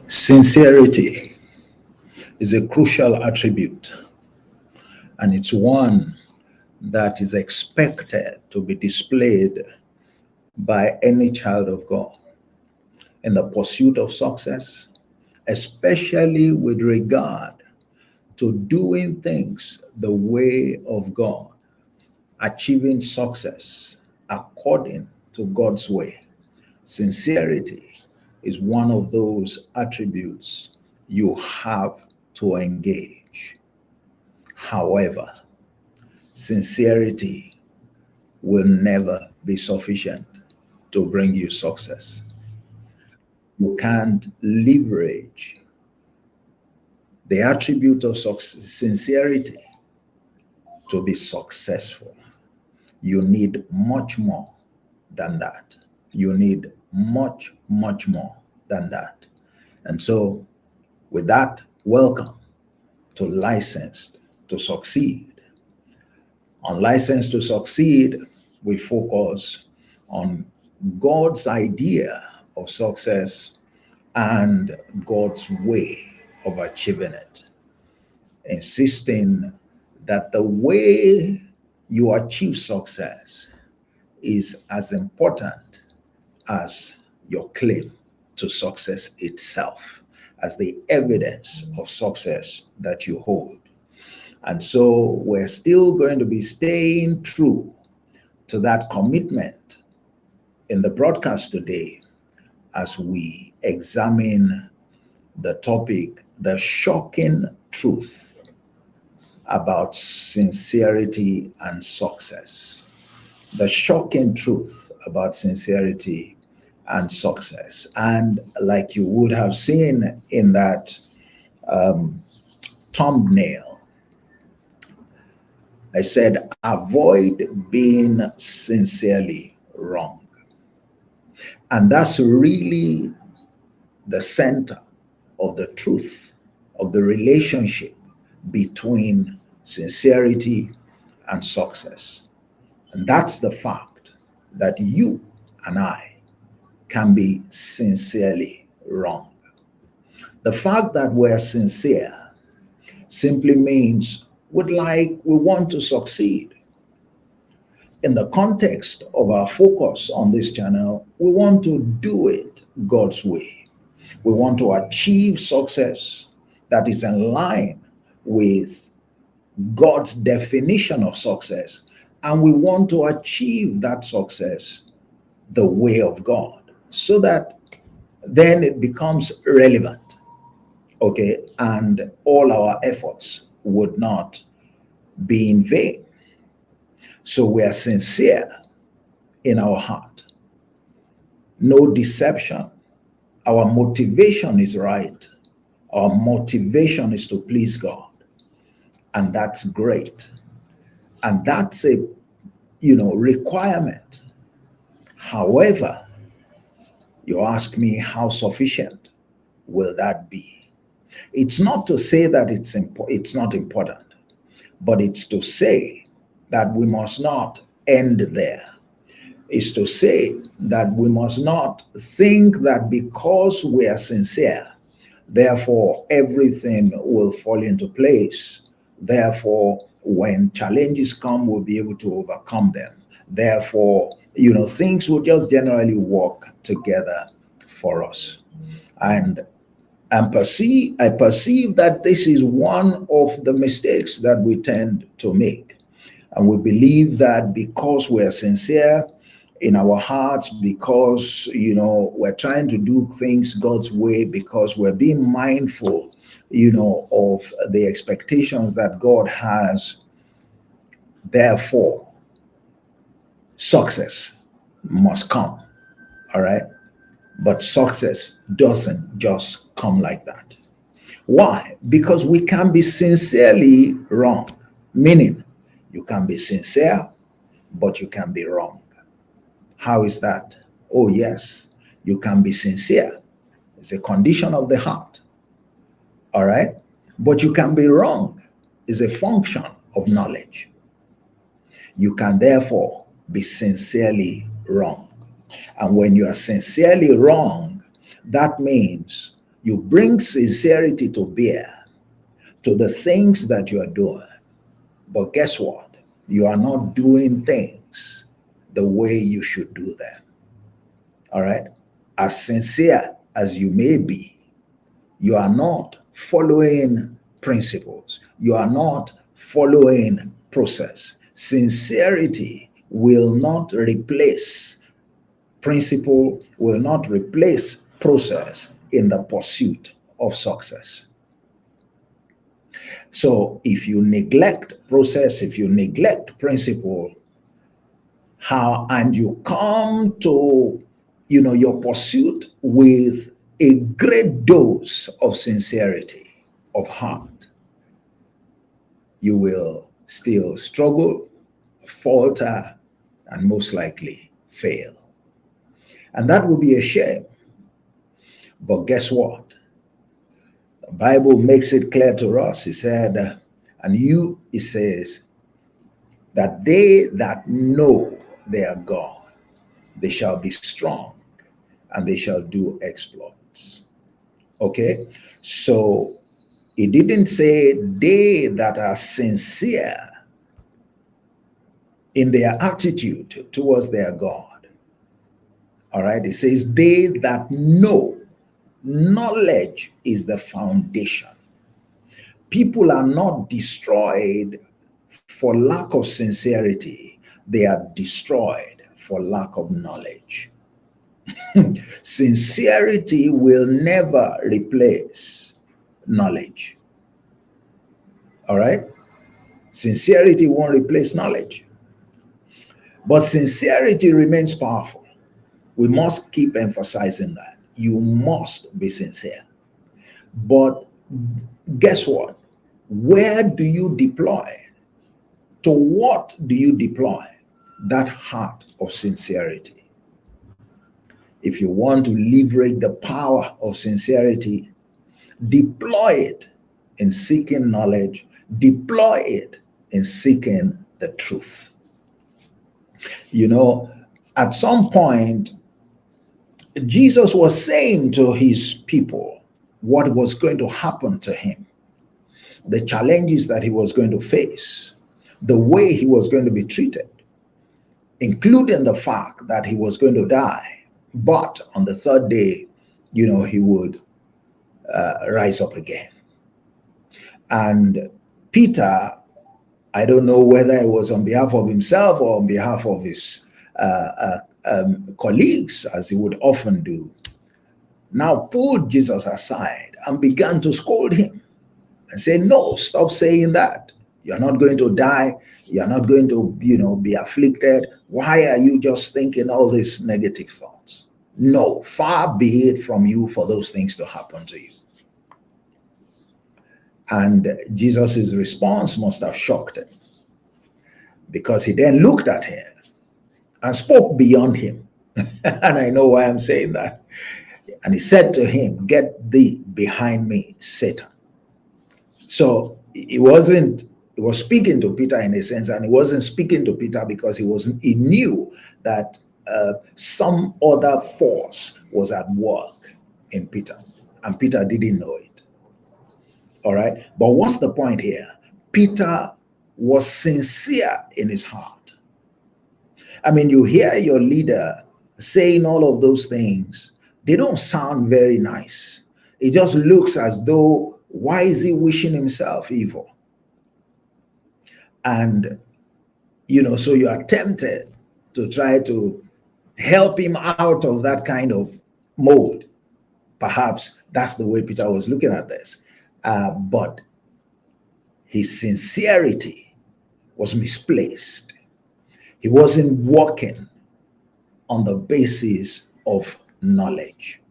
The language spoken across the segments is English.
Sincerity is a crucial attribute, and it's one that is expected to be displayed by any child of God in the pursuit of success, especially with regard to doing things the way of God, achieving success according to God's way. Sincerity is one of those attributes you have to engage. However, sincerity will never be sufficient to bring you success. You can't leverage the attribute of sincerity to be successful. You need much more than that. You need much, much more than that. And so, with that, welcome to Licensed to Succeed. On Licensed to Succeed, we focus on God's idea of success and God's way of achieving it, insisting that the way you achieve success is as important as your claim to success itself, as the evidence of success that you hold. And so we're still going to be staying true to that commitment in the broadcast today as we examine the topic, the shocking truth about sincerity and success. The shocking truth about sincerity and success. And like you would have seen in that thumbnail, I said, avoid being sincerely wrong. And that's really the center of the truth of the relationship between sincerity and success. And that's the fact that you and I can be sincerely wrong. The fact that we're sincere simply means we want to succeed. In the context of our focus on this channel, we want to do it God's way. We want to achieve success that is in line with God's definition of success, and we want to achieve that success the way of God, so that then it becomes relevant, okay, and all our efforts would not be in vain. So we are sincere in our heart, no deception. Our motivation is right. Our motivation is to please God, and that's great. And that's a requirement. However, you ask me, how sufficient will that be? It's not to say that it's not important, but it's to say that we must not end there. It's to say that we must not think that because we are sincere, therefore everything will fall into place. Therefore, when challenges come, we'll be able to overcome them. Therefore, things will just generally work together for us. And I perceive that this is one of the mistakes that we tend to make. And we believe that because we're sincere in our hearts, because, we're trying to do things God's way, because we're being mindful, of the expectations that God has, therefore, success must come. All right? But success doesn't just come like that. Why? Because we can be sincerely wrong, meaning you can be sincere, but you can be wrong. How is that? Oh, yes, you can be sincere. It's a condition of the heart. All right? But you can be wrong. It's a function of knowledge. You can therefore be sincerely wrong. And when you are sincerely wrong, that means You bring sincerity to bear to the things that you are doing. But guess what? You are not doing things the way you should do them. All right? As sincere as you may be, you are not following principles. You are not following process. Sincerity will not replace principle, will not replace process in the pursuit of success. So if you neglect process, if you neglect principle, how and you come to your pursuit with a great dose of sincerity of heart, you will still struggle, falter, and most likely fail. And that will be a shame. But guess what? The Bible makes it clear to us. It said, it says, that they that know their God, they shall be strong and they shall do exploits. Okay? So it didn't say they that are sincere in their attitude towards their God. All right? It says they that know. Knowledge is the foundation. People are not destroyed for lack of sincerity. They are destroyed for lack of knowledge. Sincerity will never replace knowledge. All right? Sincerity won't replace knowledge. But sincerity remains powerful. We must keep emphasizing that. You must be sincere. But guess what? Where do you deploy? To what do you deploy that heart of sincerity? If you want to leverage the power of sincerity, deploy it in seeking knowledge, deploy it in seeking the truth. At some point, Jesus was saying to his people what was going to happen to him, the challenges that he was going to face, the way he was going to be treated, including the fact that he was going to die. But on the third day, he would rise up again. And Peter, I don't know whether it was on behalf of himself or on behalf of his colleagues, as he would often do, now pulled Jesus aside and began to scold him and say, no, stop saying that. You're not going to die. You're not going to, be afflicted. Why are you just thinking all these negative thoughts? No, far be it from you for those things to happen to you. And Jesus' response must have shocked him, because he then looked at him and spoke beyond him. And I know why I'm saying that. And he said to him, get thee behind me, Satan. So he was speaking to Peter in a sense, and he wasn't speaking to Peter because he knew that some other force was at work in Peter, and Peter didn't know it. All right. But what's the point here? Peter was sincere in his heart. I mean, you hear your leader saying all of those things, they don't sound very nice. It just looks as though, why is he wishing himself evil? And, so you are tempted to try to help him out of that kind of mode. Perhaps that's the way Peter was looking at this. But his sincerity was misplaced. He wasn't working on the basis of knowledge.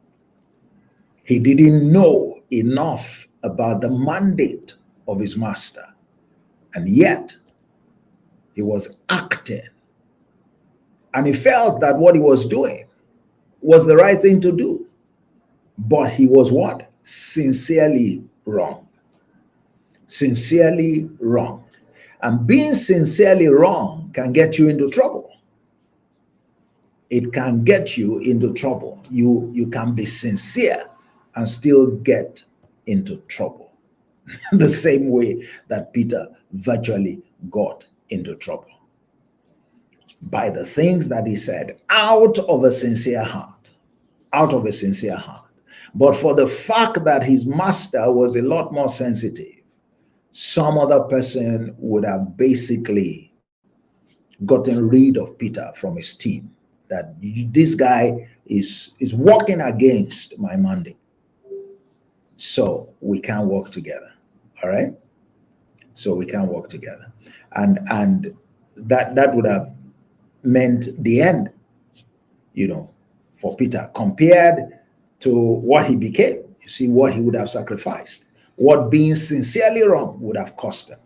He didn't know enough about the mandate of his master. And yet, he was acting. And he felt that what he was doing was the right thing to do. But he was what? Sincerely wrong. Sincerely wrong. And being sincerely wrong can get you into trouble. It can get you into trouble. You can be sincere and still get into trouble. The same way that Peter virtually got into trouble. By the things that he said out of a sincere heart. Out of a sincere heart. But for the fact that his master was a lot more sensitive, some other person would have basically gotten rid of Peter from his team. That this guy is working against my mandate. So we can work together. All right? So we can work together. And that would have meant the end, for Peter, compared to what he became. You see, what he would have sacrificed, what being sincerely wrong would have cost him.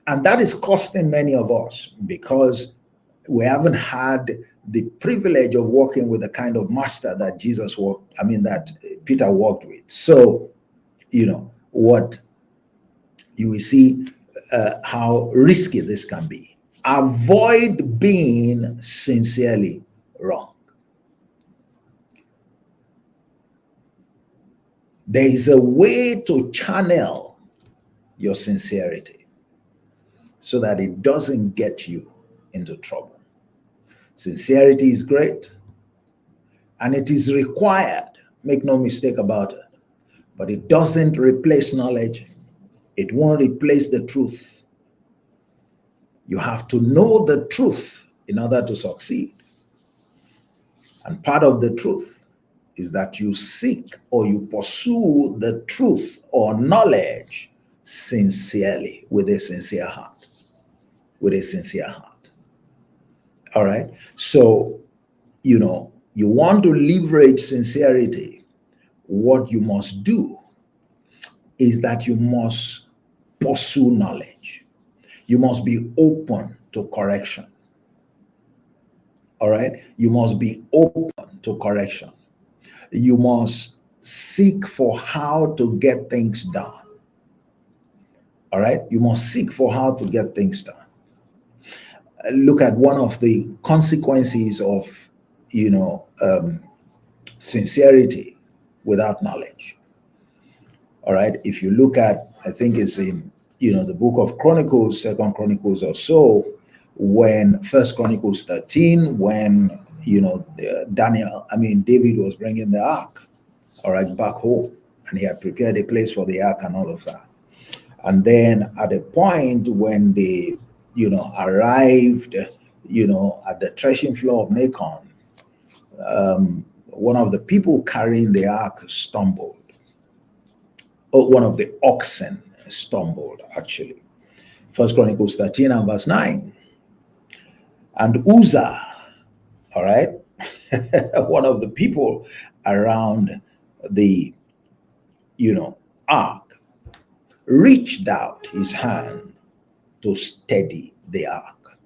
And that is costing many of us because we haven't had the privilege of working with the kind of master that that Peter worked with. So, what you will see how risky this can be. Avoid being sincerely wrong. There is a way to channel your sincerity so that it doesn't get you into trouble. Sincerity is great and it is required, make no mistake about it, but it doesn't replace knowledge. It won't replace the truth. You have to know the truth in order to succeed. And part of the truth is that you seek or you pursue the truth or knowledge sincerely, with a sincere heart. With a sincere heart. All right? So, you want to leverage sincerity. What you must do is that you must pursue knowledge. You must be open to correction. All right? You must be open to correction. You must seek for how to get things done. All right? You must seek for how to get things done. Look at one of the consequences of, sincerity without knowledge. All right? If you look at, I think it's in, the book of Chronicles, Second Chronicles or so, when First Chronicles 13, when, David was bringing the ark, all right, back home, and he had prepared a place for the ark and all of that. And then at a point when they, arrived, at the threshing floor of Nacon, one of the people carrying the ark stumbled. Oh, one of the oxen stumbled, actually. First Chronicles 13 and verse 9. And Uzzah, all right, one of the people around the, ark, reached out his hand to steady the ark.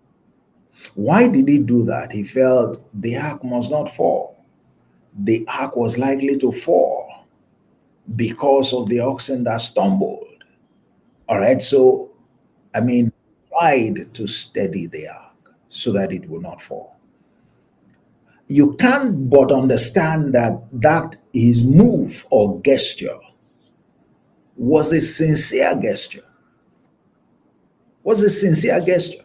Why did he do that? He felt the ark must not fall. The ark was likely to fall because of the oxen that stumbled. All right, so, tried to steady the ark so that it would not fall. You can't but understand that his move or gesture was a sincere gesture. Was a sincere gesture.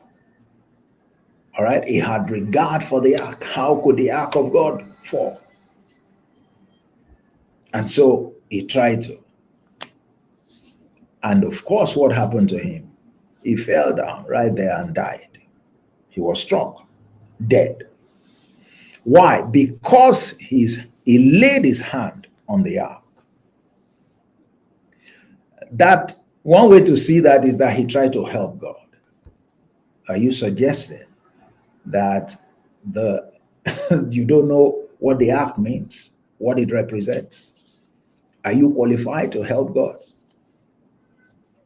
All right, he had regard for the ark. How could the ark of God fall? And so he tried to. And of course, what happened to him? He fell down right there and died. He was struck, dead. Why? Because he laid his hand on the ark. That one way to see that is that he tried to help God. Are you suggesting that you don't know what the ark means, what it represents? Are you qualified to help God?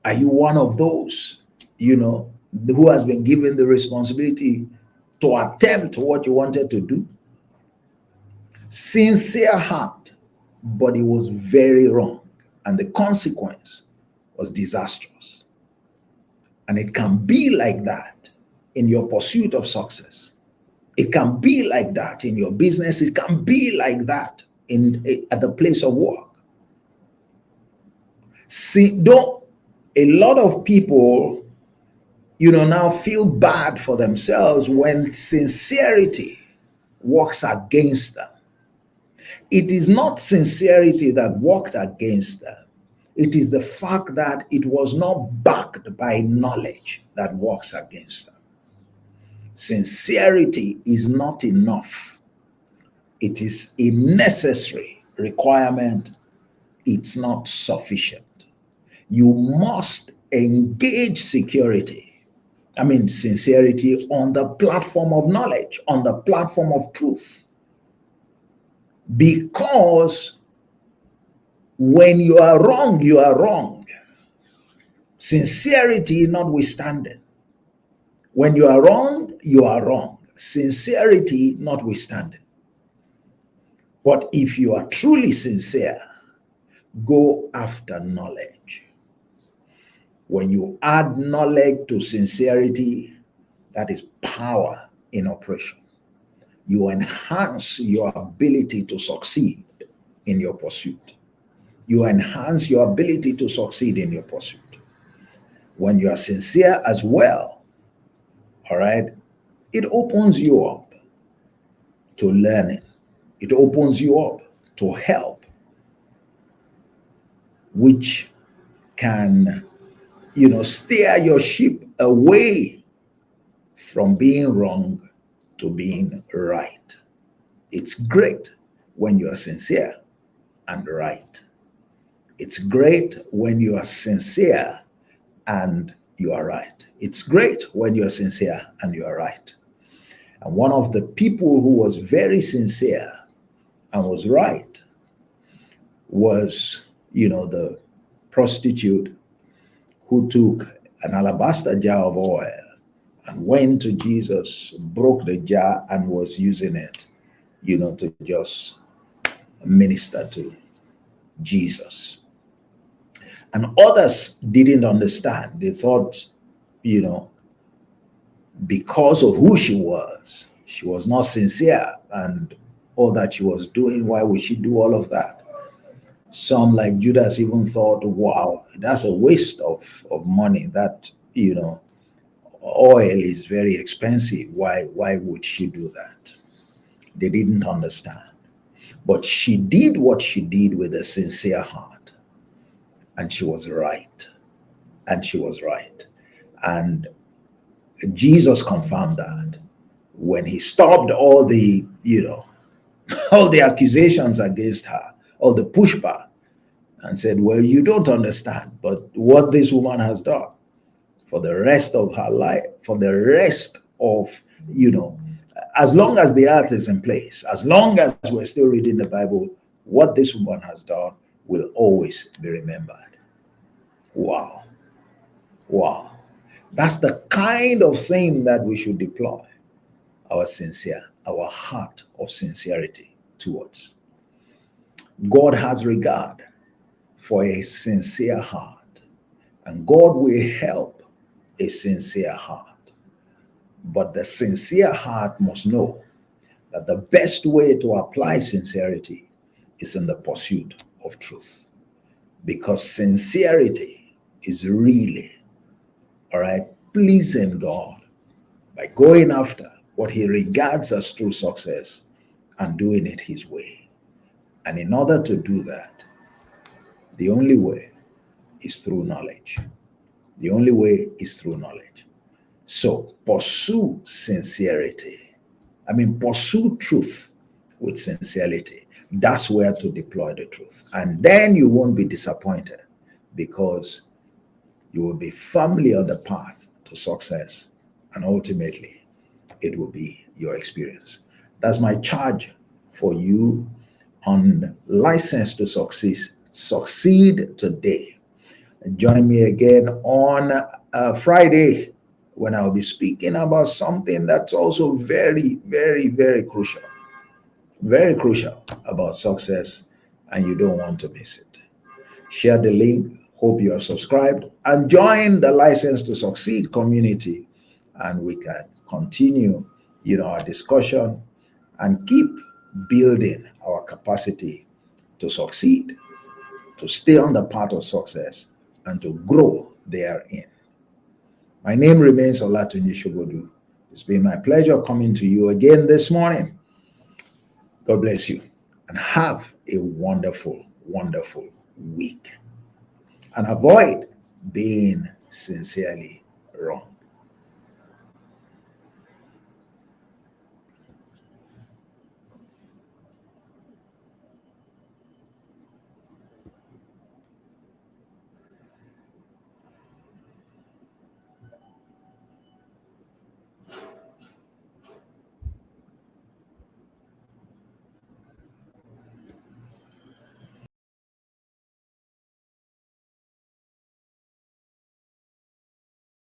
Are you one of those, who has been given the responsibility to attempt what you wanted to do? Sincere heart, but it was very wrong. And the consequence was disastrous. And it can be like that in your pursuit of success. It can be like that in your business. It can be like that at the place of work. See, don't a lot of people, now feel bad for themselves when sincerity works against them. It is not sincerity that worked against them. It is the fact that it was not backed by knowledge that works against them. Sincerity is not enough. It is a necessary requirement. It's not sufficient. You must engage sincerity on the platform of knowledge, on the platform of truth. Because when you are wrong, you are wrong. Sincerity notwithstanding. When you are wrong, you are wrong. Sincerity notwithstanding. But if you are truly sincere, go after knowledge. When you add knowledge to sincerity, that is power in operation. You enhance your ability to succeed in your pursuit. You enhance your ability to succeed in your pursuit. When you are sincere as well, all right, it opens you up to learning. It opens you up to help, which can, steer your ship away from being wrong to being right. It's great when you are sincere and right. It's great when you are sincere and you are right. It's great when you are sincere and you are right. And one of the people who was very sincere and was right was, the prostitute who took an alabaster jar of oil and went to Jesus, broke the jar, and was using it, to just minister to Jesus. And others didn't understand. They thought, because of who she was not sincere, and all that she was doing, why would she do all of that? Some, like Judas, even thought, wow, that's a waste of money. That, oil is very expensive. Why would she do that? They didn't understand. But she did what she did with a sincere heart. And she was right. And she was right. And Jesus confirmed that when he stopped all the, all the accusations against her, all the pushback, and said, well, you don't understand, but what this woman has done for the rest of her life, for the rest of, as long as the earth is in place, as long as we're still reading the Bible, what this woman has done will always be remembered. Wow. Wow. That's the kind of thing that we should deploy our heart of sincerity towards. God has regard for a sincere heart, and God will help a sincere heart. But the sincere heart must know that the best way to apply sincerity is in the pursuit of truth. Because sincerity is really, all right, pleasing God by going after what he regards as true success and doing it his way. And in order to do that, the only way is through knowledge. The only way is through knowledge. So pursue sincerity. Pursue truth with sincerity. That's where to deploy the truth. And then you won't be disappointed, because you will be firmly on the path to success. And ultimately, it will be your experience. That's my charge for you on License to Succeed. Succeed today. Join me again on Friday, when I'll be speaking about something that's also very, very, very crucial. Very crucial about success, and you don't want to miss it. Share the link. Hope you are subscribed and join the License to Succeed community, and we can continue, our discussion and keep building our capacity to succeed. to stay on the path of success, and to grow therein. My name remains Olatunji Shobodu. It's been my pleasure coming to you again this morning. God bless you and have a wonderful, wonderful week. And avoid being sincerely wrong.